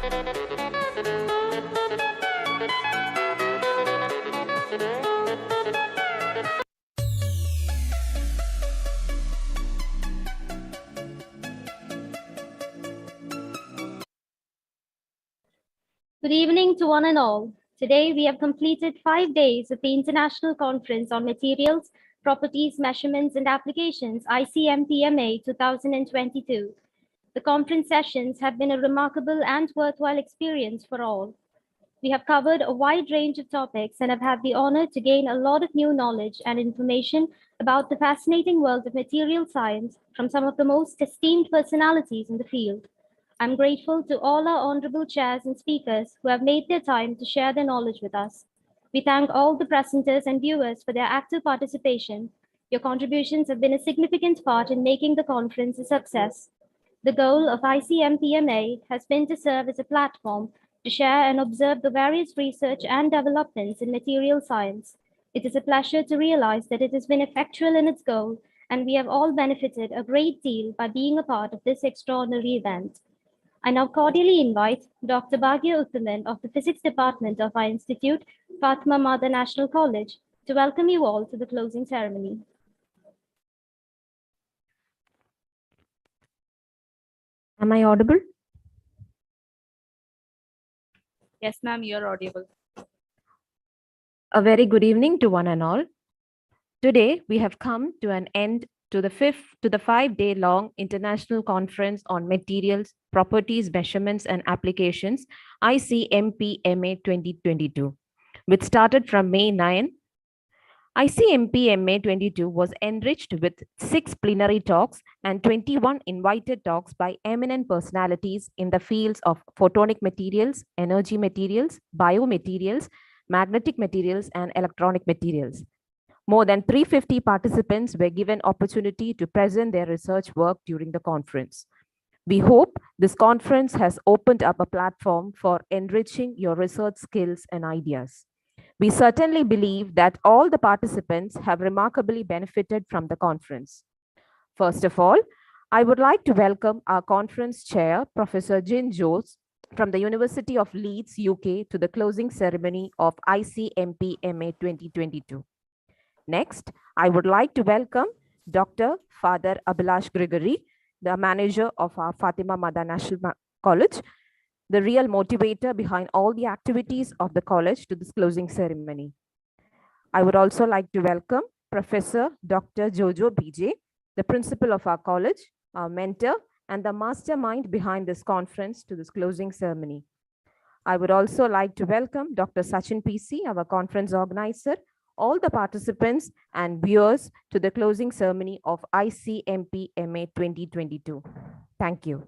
Good evening to one and all. Today, we have completed 5 days of the International Conference on Materials, Properties, Measurements and Applications, ICMPMA 2022. The conference sessions have been a remarkable and worthwhile experience for all. We have covered a wide range of topics and have had the honor to gain a lot of new knowledge and information about the fascinating world of material science from some of the most esteemed personalities in the field. I'm grateful to all our honorable chairs and speakers who have made their time to share their knowledge with us. We thank all the presenters and viewers for their active participation. Your contributions have been a significant part in making the conference a success. The goal of ICMPMA has been to serve as a platform to share and observe the various research and developments in material science. It is a pleasure to realize that it has been effectual in its goal, and we have all benefited a great deal by being a part of this extraordinary event. I now cordially invite Dr. Bhagya Uttaman of the Physics Department of our Institute, Fatima Mother National College, to welcome you all to the closing ceremony. Am I audible? Yes, ma'am, you're audible. A very good evening to one and all. Today, we have come to an end to the 5-day-long International Conference on Materials, Properties, Measurements and Applications, ICMPMA 2022, which started from May 9. ICMPMA 22 was enriched with 6 plenary talks and 21 invited talks by eminent personalities in the fields of photonic materials, energy materials, biomaterials, magnetic materials, and electronic materials. More than 350 participants were given opportunity to present their research work during the conference. We hope this conference has opened up a platform for enriching your research skills and ideas. We certainly believe that all the participants have remarkably benefited from the conference. First of all, I would like to welcome our conference chair, Professor Jin Jose, from the University of Leeds, UK, to the closing ceremony of ICMPMA 2022. Next, I would like to welcome Dr. Father Abhilash Gregory, the manager of our Fatima Mother National College, the real motivator behind all the activities of the college, to this closing ceremony. I would also like to welcome Professor Dr. Jojo BJ, the principal of our college, our mentor, and the mastermind behind this conference, to this closing ceremony. I would also like to welcome Dr. Sachin PC, our conference organizer, all the participants and viewers to the closing ceremony of ICMPMA 2022. Thank you.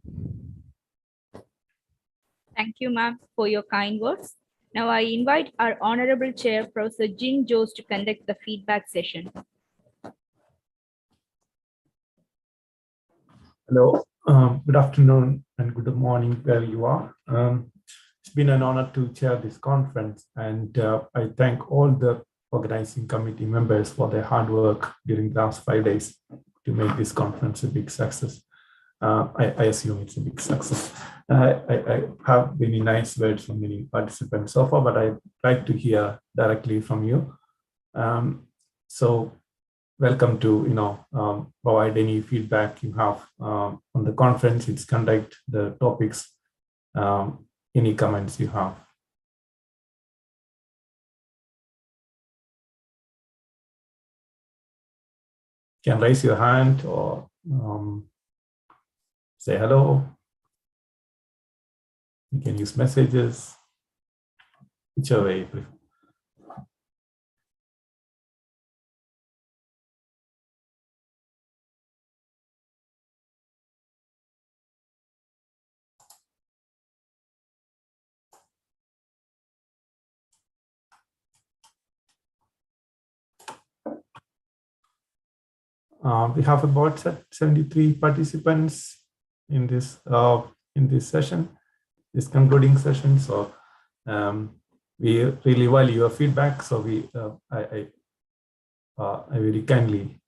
Thank you, ma'am, for your kind words. Now I invite our Honorable Chair, Professor Jin Jose, to conduct the feedback session. Hello, good afternoon and good morning where you are. It's been an honor to chair this conference, and I thank all the organizing committee members for their hard work during the last 5 days to make this conference a big success. I assume it's a big success. I have many nice words from many participants so far, but I'd like to hear directly from you. So welcome to provide any feedback you have on the conference, its conduct, the topics, any comments you have. You can raise your hand or say hello. You can use messages, whichever way you prefer. We have about 73 participants in this session, this concluding session. So we really value your feedback. So I very kindly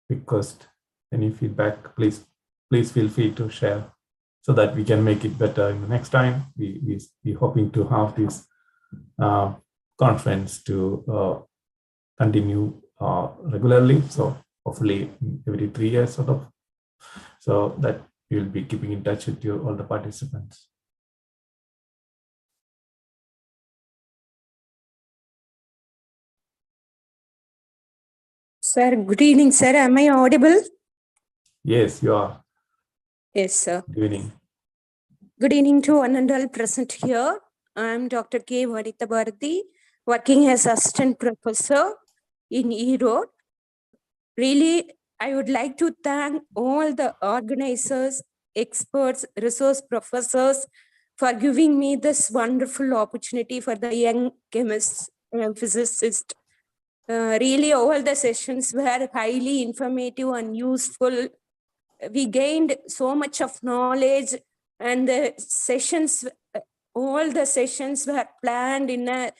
request any feedback. Please feel free to share so that we can make it better in the next time. We hoping to have this conference to continue regularly. So hopefully every 3 years sort of, so that we will be keeping in touch with you, all the participants. Sir, good evening, sir. Am I audible? Yes, you are. Yes, sir. Good evening. Good evening to one and all present here. I am Dr. K. Vadita Bharati, working as assistant professor in E-Road. Really, I would like to thank all the organizers, experts, resource professors for giving me this wonderful opportunity for the young chemists and physicists. Really, all the sessions were highly informative and useful. We gained so much of knowledge, and the sessions, all the sessions were planned in a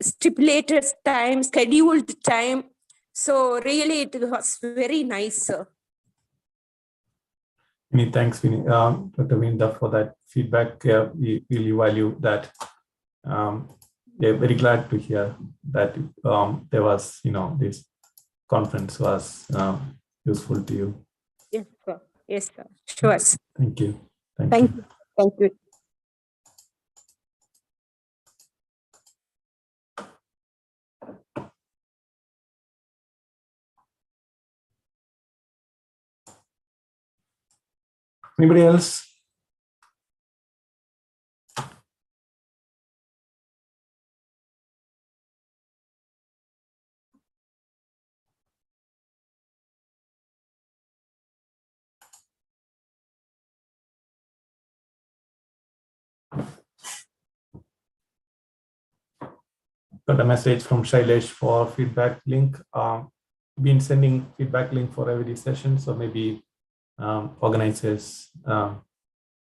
stipulated time, scheduled time. So really, it was very nice, sir. Many thanks, Dr. Vinda, for that feedback. We really value that. We're very glad to hear that there was, this conference was useful to you. Yes, sir. Yes, sir. Sure. Sir. Thank you. Thank you. Thank you. Anybody else? Got a message from Shailesh for feedback link. Been sending feedback link for every session, so maybe organizers,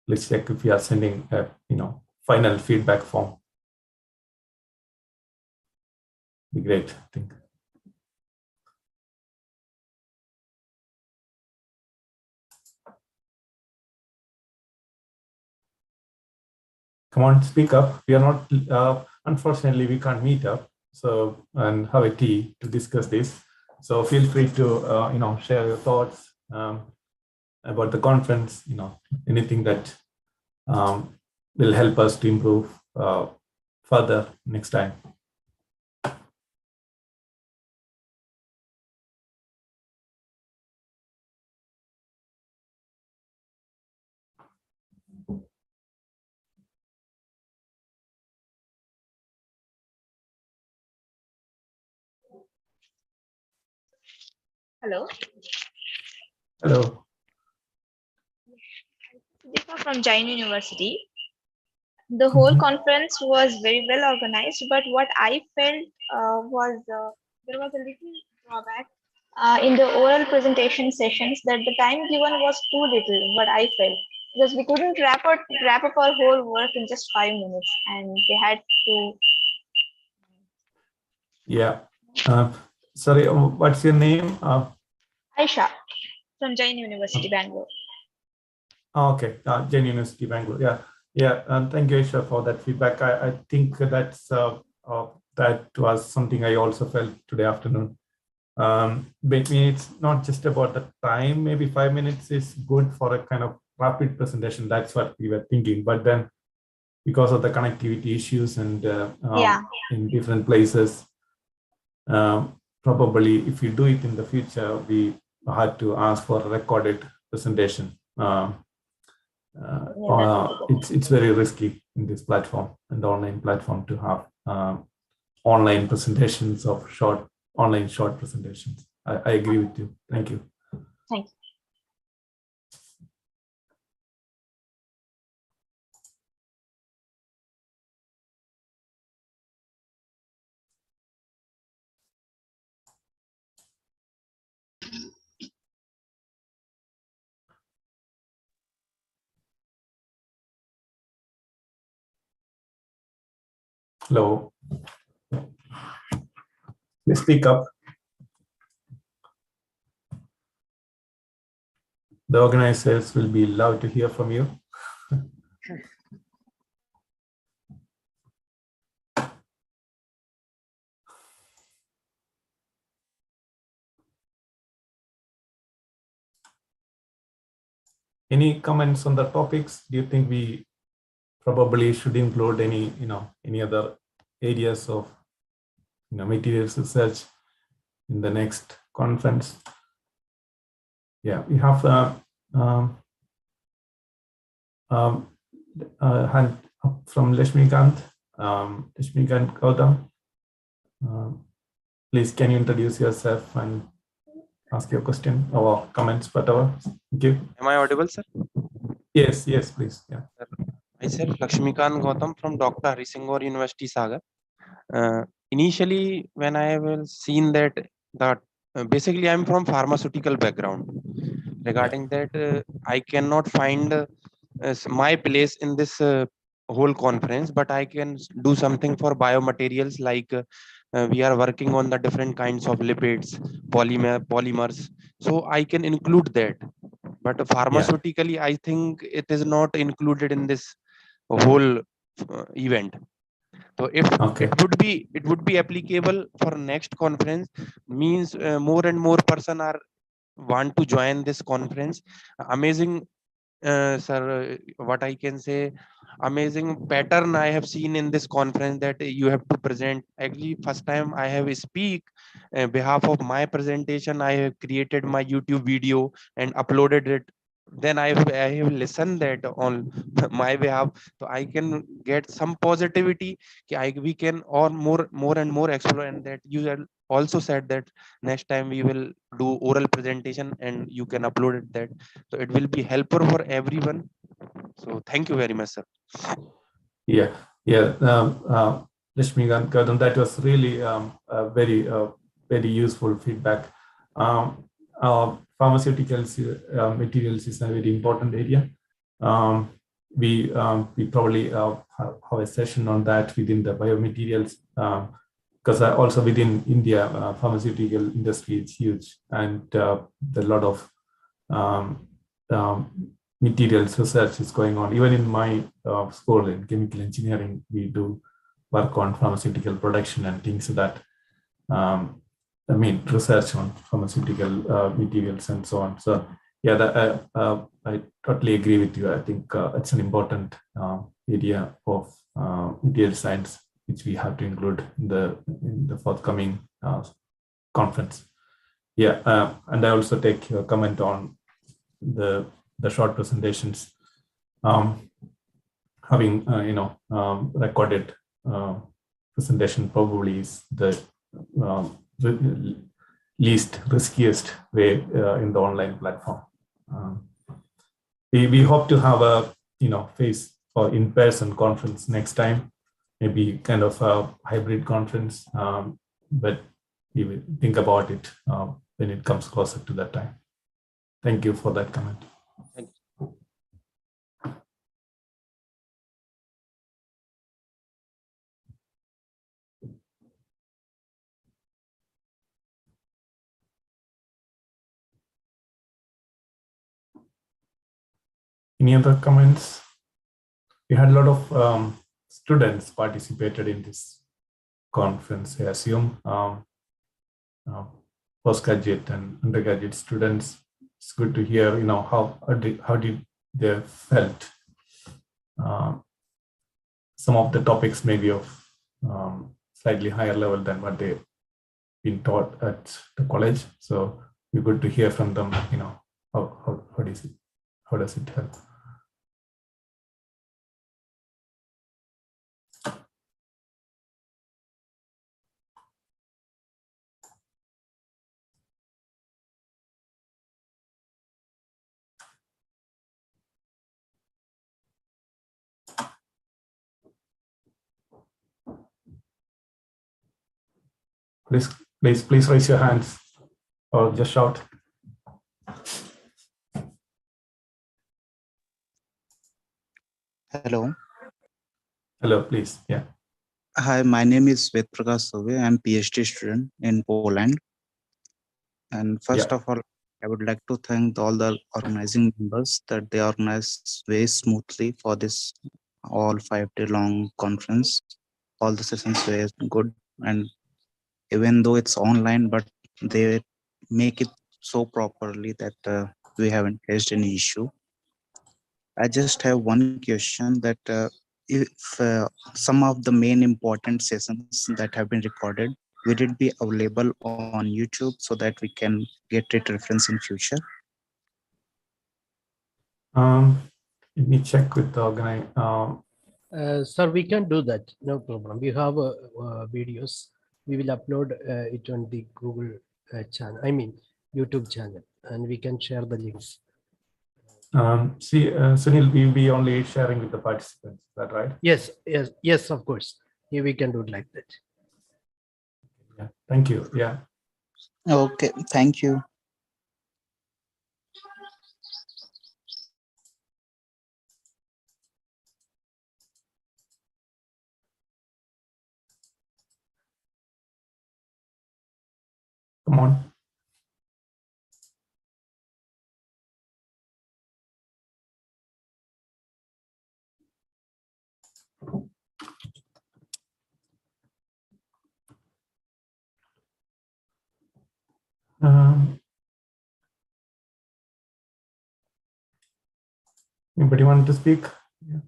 let's check if we are sending a final feedback form. Be great, I think. Come on, speak up. We are not, unfortunately, we can't meet up, so and have a tea to discuss this. So feel free to share your thoughts about the conference. Anything that will help us to improve further next time. Hello. Hello. Deepa from Jain University. The whole conference was very well organized, but what I felt was there was a little drawback in the oral presentation sessions, that the time given was too little, what I felt, because we couldn't wrap up our whole work in just 5 minutes, and they had to. Yeah. Sorry, what's your name? Aisha from Jain University, Bangalore. Okay, Jain University, Bangalore. Yeah. Thank you, Aisha, for that feedback. I think that's that was something I also felt today afternoon. But it's not just about the time. Maybe 5 minutes is good for a kind of rapid presentation. That's what we were thinking. But then, because of the connectivity issues and in different places, probably if you do it in the future, we had to ask for a recorded presentation. It's very risky in this platform and the online platform to have online presentations of short presentations. I agree with you. Thank you. Thanks. Hello. Please speak up. The organizers will be loved to hear from you. Any comments on the topics? Do you think we probably should include any other areas of materials research in the next conference? Yeah, we have hand up from Lashmikant Gautam. Please, can you introduce yourself and ask your question or comments, whatever? Thank you. Am I audible, sir? Yes, please. Yeah. Myself, Lakshmikant Gautam from Dr. Harisinghor University, Sagar. Initially, when I have seen that basically I'm from pharmaceutical background. Regarding that, I cannot find my place in this whole conference, but I can do something for biomaterials, like we are working on the different kinds of lipids, polymers. So I can include that. But pharmaceutically, I think it is not included in this whole event. So if it would be applicable for next conference, means more and more person are want to join this conference. Amazing, sir. What I can say, amazing pattern I have seen in this conference, that you have to present. Actually, first time I have speak behalf of my presentation, I have created my YouTube video and uploaded it. Then I have listened that on my behalf, so I can get some positivity. We can or more and more explore, and that you have also said that next time we will do oral presentation and you can upload it that, so it will be helpful for everyone. So thank you very much, sir. Yeah. Lashmikant Gautam, that was really very useful feedback. Pharmaceuticals materials is a very important area. We probably have a session on that within the biomaterials, because also within India, pharmaceutical industry is huge, and there are a lot of materials research is going on. Even in my school in chemical engineering, we do work on pharmaceutical production and things that research on pharmaceutical materials and so on. So yeah, I totally agree with you. I think it's an important area of material science which we have to include in the forthcoming conference. Yeah, and I also take your comment on the short presentations. Having recorded presentation probably is the least riskiest way in the online platform. We hope to have a face or in-person conference next time, maybe kind of a hybrid conference, but we will think about it when it comes closer to that time. Thank you for that comment. Thank you. Any other comments? We had a lot of students participated in this conference, I assume. Postgraduate and undergraduate students. It's good to hear, how did they felt. Some of the topics may be of slightly higher level than what they've been taught at the college. So we're good to hear from them, how does it help? Please raise your hands or just shout. Hello. Hello, please. Yeah. Hi, my name is Vedprakash Sove. I'm PhD student in Poland. And first of all, I would like to thank all the organizing members that they organized very smoothly for this all 5 day long conference. All the sessions were good, and even though it's online, but they make it so properly that we haven't faced any issue. I just have one question that if some of the main important sessions that have been recorded, will it be available on YouTube so that we can get it reference in future? Let me check with the organize. Sir, we can do that. No problem. We have videos. We will upload it on the Google channel. I mean, YouTube channel, and we can share the links. Sunil, we'll be only sharing with the participants. Is that right? Yes, yes, yes. Of course, yeah, we can do it like that. Yeah. Thank you. Yeah. Okay, thank you. Come on. Anybody want to speak? Yeah.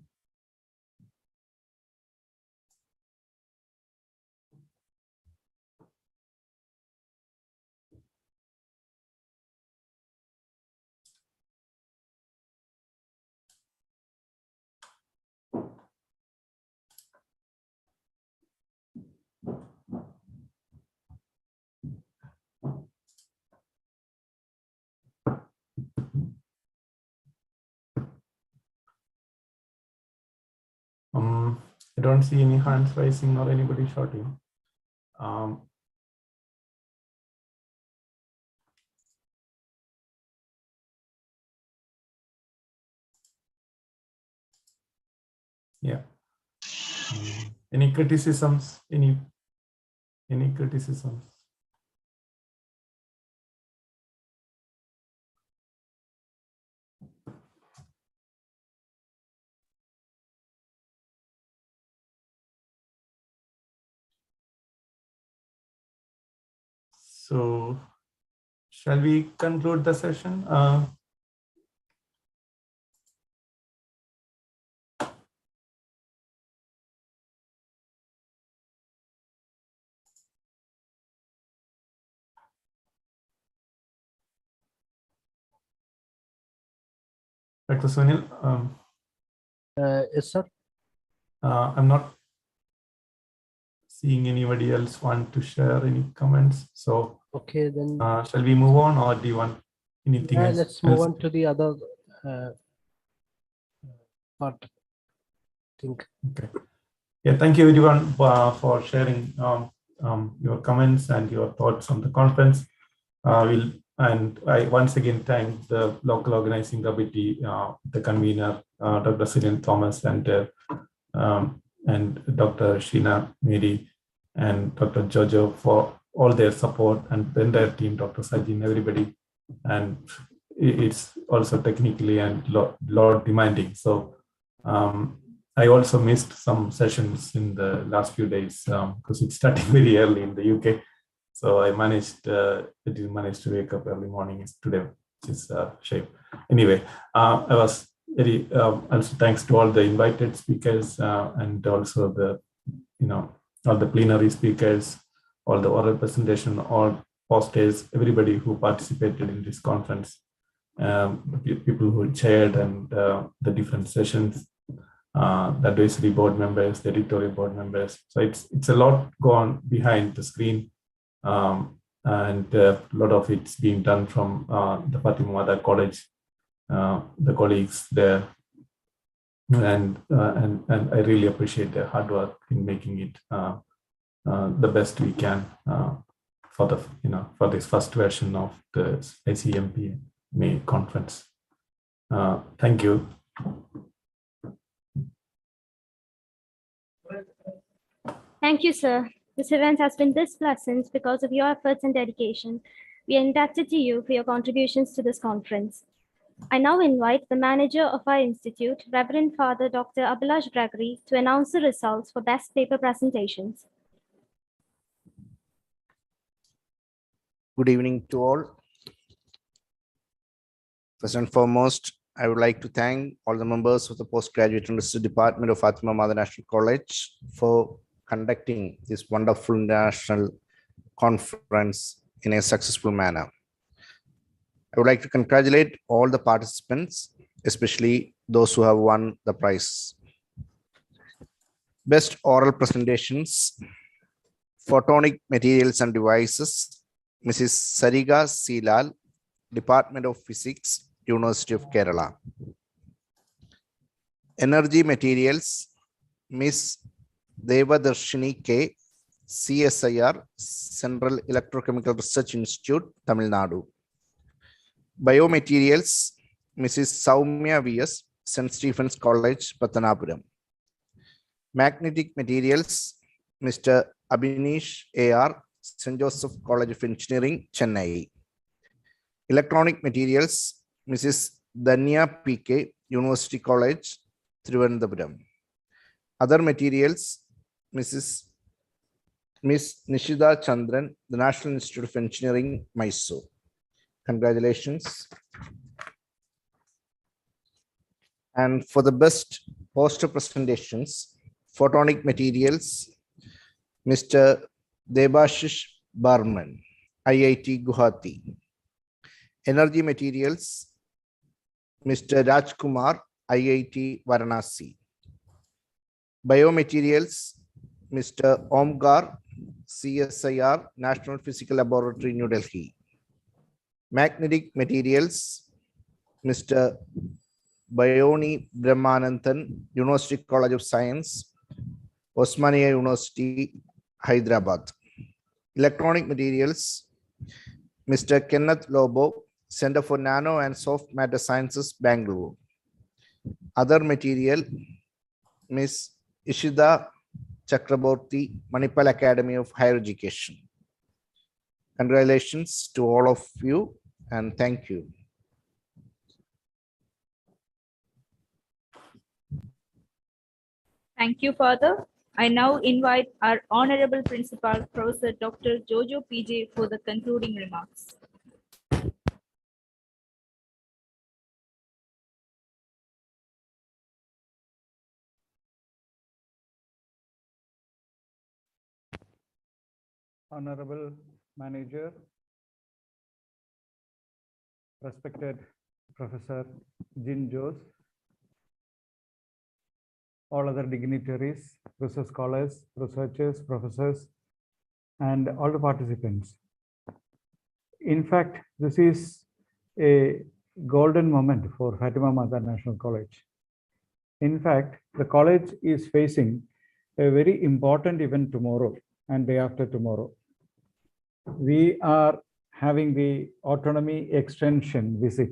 I don't see any hands raising or anybody shouting. Yeah. Any criticisms? Any criticisms? So, shall we conclude the session? Dr. Sunil, Yes, sir. I'm not seeing anybody else want to share any comments. So, Okay, then shall we move on, or do you want anything else? let's move on to the other part. I think. Okay. Yeah, thank you everyone for sharing your comments and your thoughts on the conference. And I once again thank the local organizing committee, the convener, Dr. Cyril Thomas, and Dr. Sheena Mary and Dr. Jojo for all their support, and the entire team, Dr. Sajin, everybody. And it's also technically and lot demanding. So I also missed some sessions in the last few days because it's starting very early in the UK. So I didn't manage to wake up early morning today, which is a shame. Anyway, I was very, also thanks to all the invited speakers and also the, all the plenary speakers, all the oral presentation, all posters, everybody who participated in this conference, people who chaired and the different sessions, the advisory board members, the editorial board members. So it's a lot gone behind the screen. And a lot of it's being done from the Fatima Mother College, the colleagues there, and I really appreciate their hard work in making it the best we can for this first version of the ICMPMA conference. Thank you. Thank you, sir. This event has been this pleasant because of your efforts and dedication. We are indebted to you for your contributions to this conference. I now invite the manager of our institute, Reverend Father Dr. Abhilash Gregory, to announce the results for best paper presentations. Good evening to all. First and foremost, I would like to thank all the members of the Postgraduate and Research Department of ICMPMA National College for conducting this wonderful international conference in a successful manner. I would like to congratulate all the participants, especially those who have won the prize. Best oral presentations, photonic materials and devices, Mrs. Sariga Silal, Department of Physics, University of Kerala. Energy materials, Ms. Devadarshini K, CSIR, Central Electrochemical Research Institute, Tamil Nadu. Biomaterials, Mrs. Saumya VS, St. Stephen's College, Pathanapuram. Magnetic materials, Mr. Abhinish AR, St. Joseph College of Engineering, Chennai. Electronic materials, Mrs. Danya PK, University College, Thiruvananthapuram. Other materials, Miss Nishida Chandran, the National Institute of Engineering, Mysore. Congratulations. And for the best poster presentations, photonic materials, Mr. Debashish Barman, IIT Guwahati. Energy materials, Mr. Rajkumar, IIT Varanasi. Biomaterials, Mr. Omkar, CSIR, National Physical Laboratory, New Delhi. Magnetic materials, Mr. Bayoni Brahmananthan, University College of Science, Osmania University, Hyderabad. Electronic materials, Mr. Kenneth Lobo, Center for Nano and Soft Matter Sciences, Bangalore. Other material, Ms. Ishida Chakraborty, Manipal Academy of Higher Education. Congratulations to all of you and thank you. Thank you, Father. I now invite our Honorable Principal, Professor Dr. Jojo PJ, for the concluding remarks. Honorable Manager, respected Professor Jin Jose, all other dignitaries, research scholars, researchers, professors, and all the participants. In fact, this is a golden moment for Fatima Mother National College. In fact, the college is facing a very important event tomorrow and day after tomorrow. We are having the autonomy extension visit.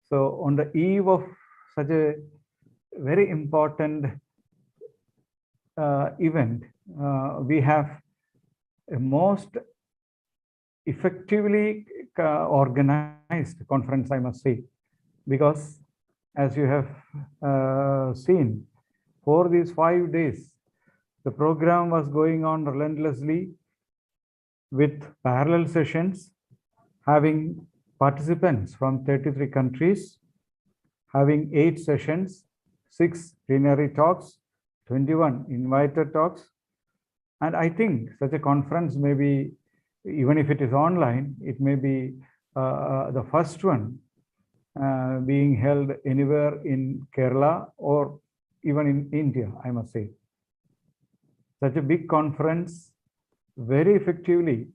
So on the eve of such a very important event, we have a most effectively organized conference, I must say, because as you have seen, for these 5 days, the program was going on relentlessly with parallel sessions, having participants from 33 countries, having 8 sessions, 6 plenary talks, 21 invited talks. And I think such a conference may be, even if it is online, it may be the first one being held anywhere in Kerala or even in India, I must say. Such a big conference, very effectively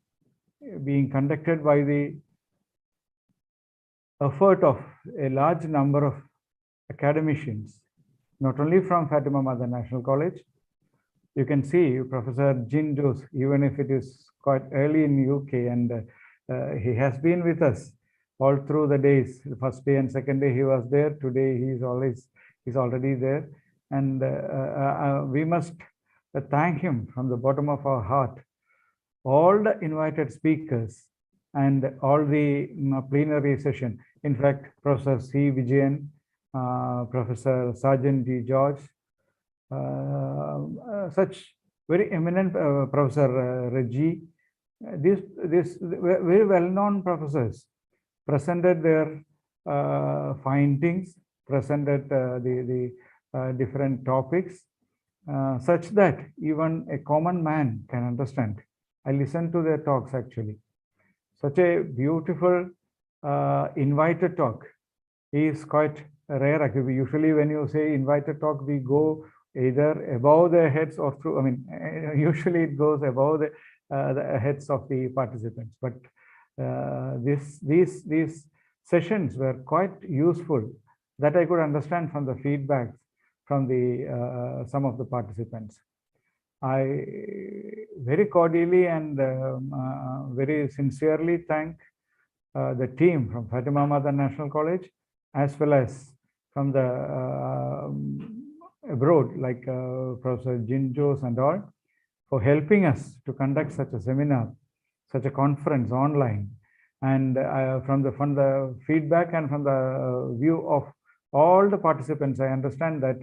being conducted by the effort of a large number of academicians, not only from Fatima Mother National College. You can see Professor Jin Jose, even if it is quite early in UK, and he has been with us all through the days. The first day and second day he was there. Today he's already there, and we must thank him from the bottom of our heart. All the invited speakers and all the plenary session. In fact, Professor C. Vijayan, Professor Sarjan D. George, such very eminent Professor Reggie, these very well-known professors presented their findings, presented the different topics, such that even a common man can understand. I listened to their talks actually. Such a beautiful invited talk is quite rare. Actually, usually when you say invited talk, we go either above their heads or through, I mean, usually it goes above the heads of the participants. But these sessions were quite useful, that I could understand from the feedback from the some of the participants. I very cordially and very sincerely thank the team from Fatima Mother National College, as well as from the abroad, like Professor Jinjos and all, for helping us to conduct such a seminar, such a conference online. And from the feedback and from the view of all the participants, I understand that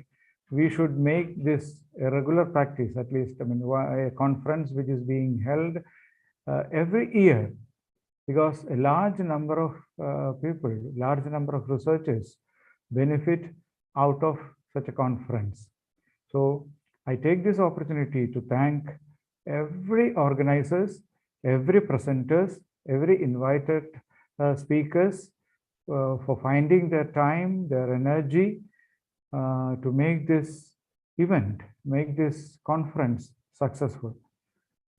we should make this a regular practice, at least, I mean, a conference which is being held every year, because a large number of people, large number of researchers benefit out of such a conference. So I take this opportunity to thank every organizers, every presenters, every invited speakers for finding their time, their energy to make this event, make this conference successful.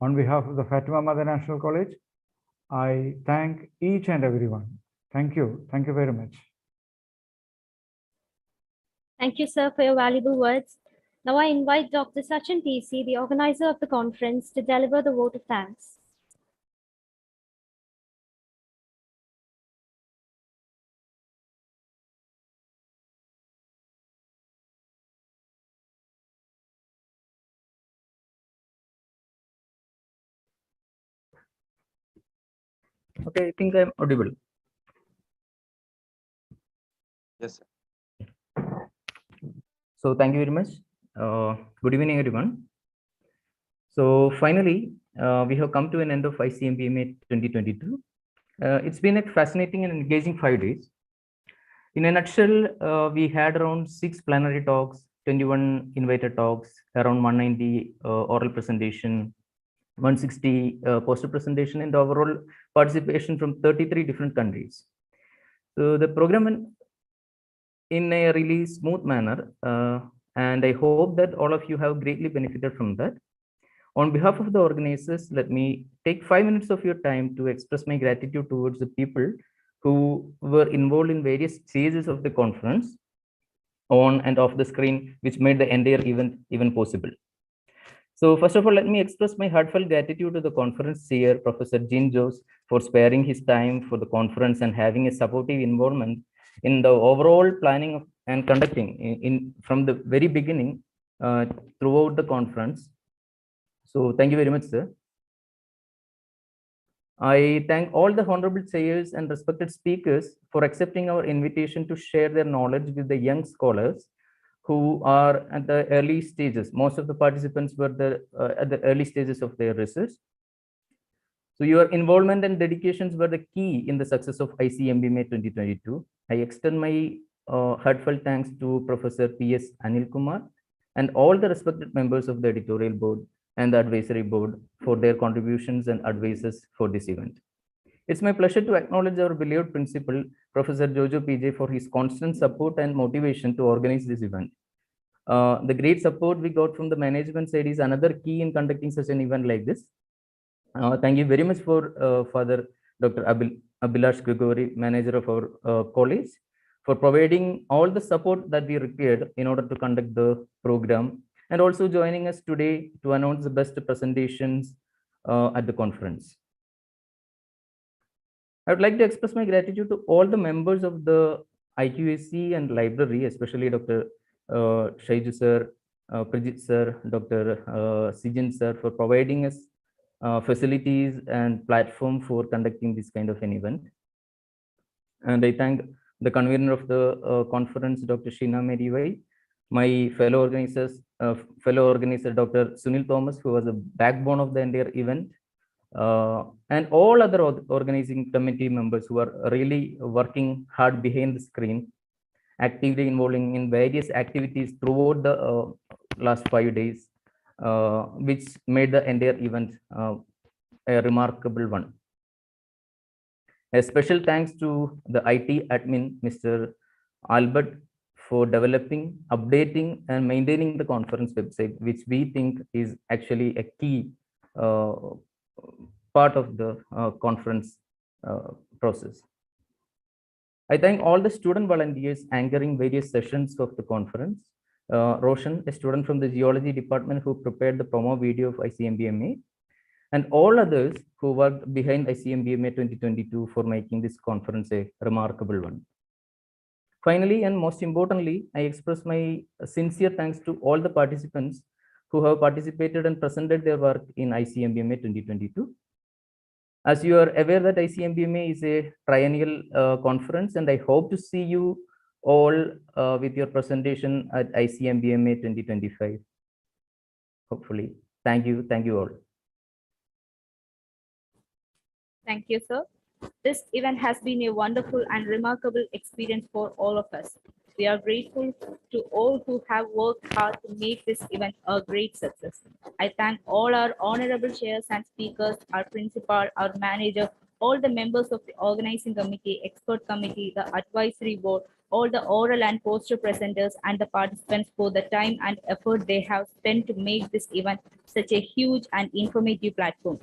On behalf of the Fatima Mother National College, I thank each and everyone. Thank you. Thank you very much. Thank you, sir, for your valuable words. Now I invite Dr. Sachin PC, the organizer of the conference, to deliver the vote of thanks. Okay, I think I'm audible. Yes, sir. So thank you very much. Good evening, everyone. So finally, we have come to an end of ICMPMA 2022. It's been a fascinating and engaging 5 days. In a nutshell, we had around 6 plenary talks, 21 invited talks, around 190 oral presentation, 160 poster presentation, and overall participation from 33 different countries. So the program in a really smooth manner, and I hope that all of you have greatly benefited from that. On behalf of the organizers, let me take 5 minutes of your time to express my gratitude towards the people who were involved in various stages of the conference, on and off the screen, which made the entire event even possible. So first of all, let me express my heartfelt gratitude to the conference chair, Professor Jean Jose, for sparing his time for the conference and having a supportive involvement in the overall planning of, and conducting from the very beginning throughout the conference. So thank you very much, sir. I thank all the honorable chairs and respected speakers for accepting our invitation to share their knowledge with the young scholars who are at the early stages. Most of the participants were at the early stages of their research. So your involvement and dedications were the key in the success of ICMPMA 2022. I extend my heartfelt thanks to Professor P.S. Anil Kumar and all the respected members of the editorial board and the advisory board for their contributions and advices for this event. It's my pleasure to acknowledge our beloved principal, Professor Jojo PJ, for his constant support and motivation to organize this event. The great support we got from the management side is another key in conducting such an event like this. Thank you very much for Father Dr. Abhilash Gregory, manager of our college, for providing all the support that we required in order to conduct the program, and also joining us today to announce the best presentations at the conference. I would like to express my gratitude to all the members of the IQAC and library, especially Dr. Shaiju sir, Prijit sir, Dr. Sijin sir, for providing us facilities and platform for conducting this kind of an event. And I thank the convener of the conference, Dr. Sheena Mary Vai, my fellow organizer, Dr. Sunil Thomas, who was the backbone of the entire event, and all other organizing committee members who are really working hard behind the screen, actively involving in various activities throughout the last 5 days, which made the entire event a remarkable one. A special thanks to the IT admin, Mr. Albert, for developing, updating, and maintaining the conference website, which we think is actually a key part of the conference process. I thank all the student volunteers anchoring various sessions of the conference. Roshan, a student from the geology department who prepared the promo video of ICMPMA, and all others who worked behind ICMPMA 2022 for making this conference a remarkable one. Finally, and most importantly, I express my sincere thanks to all the participants who have participated and presented their work in ICMPMA 2022. As you are aware that ICMPMA is a triennial conference, and I hope to see you all with your presentation at ICMPMA 2025. Hopefully. Thank you all. Thank you, sir. This event has been a wonderful and remarkable experience for all of us. We are grateful to all who have worked hard to make this event a great success. I thank all our honorable chairs and speakers, our principal, our manager, all the members of the organizing committee, expert committee, the advisory board, all the oral and poster presenters, and the participants for the time and effort they have spent to make this event such a huge and informative platform.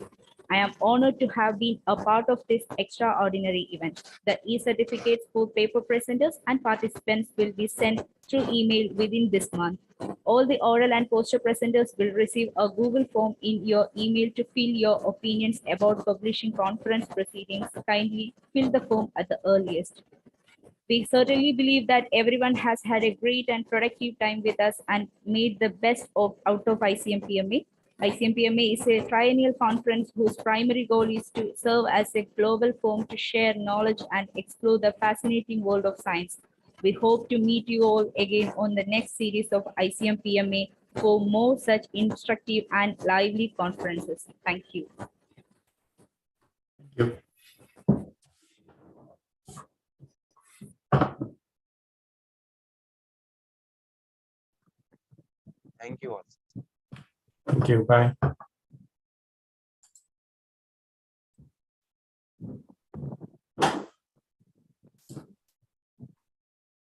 I am honored to have been a part of this extraordinary event. The e-certificates for paper presenters and participants will be sent through email within this month. All the oral and poster presenters will receive a Google form in your email to fill your opinions about publishing conference proceedings. Kindly fill the form at the earliest. We certainly believe that everyone has had a great and productive time with us and made the best out of ICMPMA. ICMPMA is a triennial conference whose primary goal is to serve as a global forum to share knowledge and explore the fascinating world of science. We hope to meet you all again on the next series of ICMPMA for more such instructive and lively conferences. Thank you. Thank you. Thank you all. Thank you. Bye.